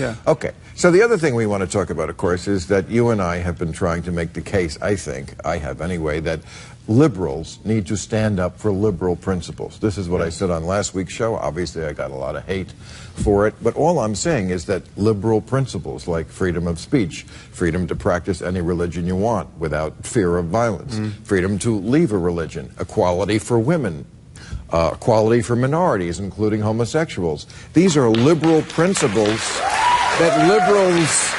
Yeah. Okay. So the other thing we want to talk about, of course, is that you and I have been trying to make the case, I think, I have anyway, that liberals need to stand up for liberal principles. This is what I said on last week's show. Obviously, I got a lot of hate for it. But all I'm saying is that liberal principles like freedom of speech, freedom to practice any religion you want without fear of violence, freedom to leave a religion, equality for women, equality for minorities, including homosexuals. These are liberal principles that liberals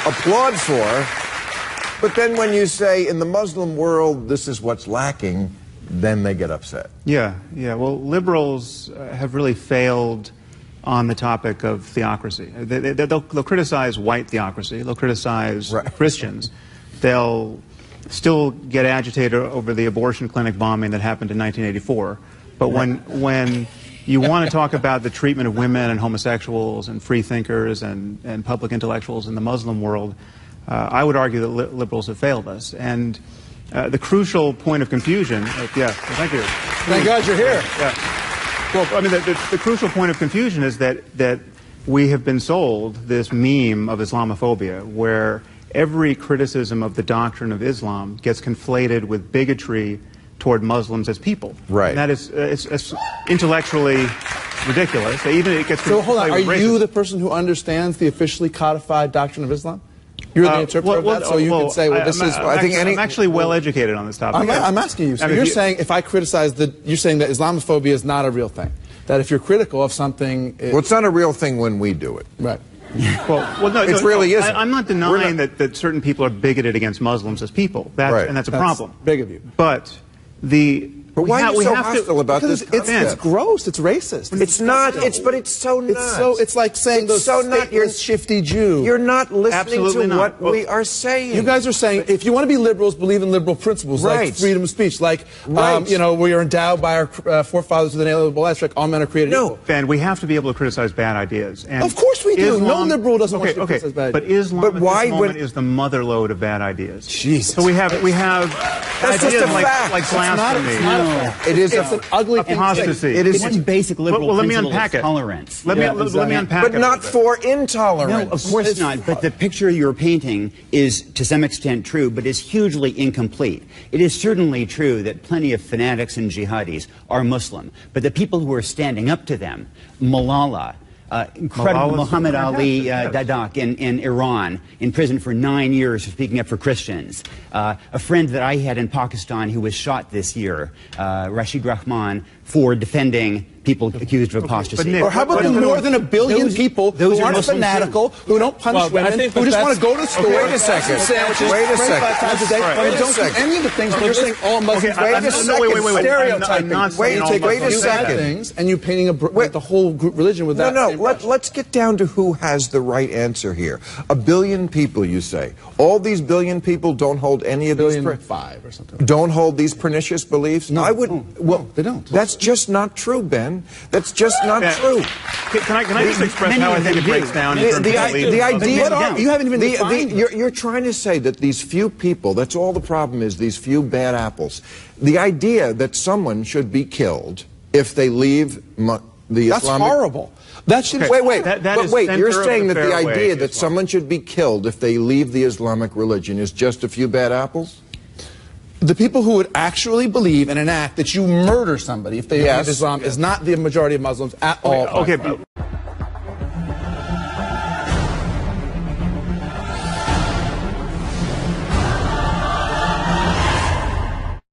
applaud for. But then when you say, in the Muslim world, this is what's lacking, then they get upset. Yeah. Well, liberals have really failed on the topic of theocracy. They'll criticize white theocracy. They'll criticize Christians. They'll still get agitated over the abortion clinic bombing that happened in 1984. But when you want to talk about the treatment of women and homosexuals and free thinkers and public intellectuals in the Muslim world, I would argue that liberals have failed us. And the crucial point of confusion, thank you. Thank God you're here. Yeah. Well, I mean, the crucial point of confusion is that we have been sold this meme of Islamophobia, where every criticism of the doctrine of Islam gets conflated with bigotry toward Muslims as people. Right. And that is it's intellectually ridiculous. Even it gets so hold on, are you the person who understands the officially codified doctrine of Islam? You're the interpreter of that, so you can say, well, this is... I'm actually well educated on this topic. I'm asking you. So you're saying, if I criticize you're saying that Islamophobia is not a real thing. That if you're critical of something... Well, it's not a real thing when we do it. Right. Well, no, it really isn't. I'm not denying that certain people are bigoted against Muslims as people. And that's a problem. Big of you. But why are you so hostile about this concept? It's gross. It's racist. It's not. But it's so not. It's like saying those stateless, shifty Jew. You're not listening Absolutely to not. what we are saying. You guys are saying if you want to be liberals, believe in liberal principles like freedom of speech, like we are endowed by our forefathers with an inalienable rights, like all men are created equal. Ben, we have to be able to criticize bad ideas. And of course we do. No liberal doesn't want to criticize bad ideas. But Islam at this moment is the motherlode of bad ideas. Jesus. So we have That's ideas just a fact. like blasphemy. It's not a fact. It is an ugly apostasy. It is one basic liberal principle of tolerance. Let me unpack it. But not for intolerance. No, of course not. But the picture you're painting is, to some extent, true, but is hugely incomplete. It is certainly true that plenty of fanatics and jihadis are Muslim, but the people who are standing up to them, Malala, incredible Muhammad Ali Dadak in Iran, in prison for 9 years for speaking up for Christians. A friend that I had in Pakistan who was shot this year, Rashid Rahman, for defending people accused of apostasy. Or how about the more than 1 billion people who aren't fanatical, who don't punish women, who just want to go to the store, wait a second. Sandwiches, wait a 25 times a day, and don't do any of the things. You're saying all Muslims. Wait a second. Stereotyping. Wait a second. And you painting the whole religion with that. No. Let's get down to who has the right answer here. 1 billion people, you say. All these billion people don't hold any of these... 1,500,000 or something. Don't hold these pernicious beliefs? No. I would... Well, they don't. That's just not true, Ben. That's just not true. Can I just express how I think it breaks down in terms of the idea... You haven't even defined you're trying to say that these few people, that's all the problem is, these few bad apples. The idea that someone should be killed if they leave the Islamic... That's horrible. That should... Wait, you're saying that the idea that someone should be killed if they leave the Islamic religion is just a few bad apples? The people who would actually believe and enact that you murder somebody if they leave Islam is not the majority of Muslims at all. Okay,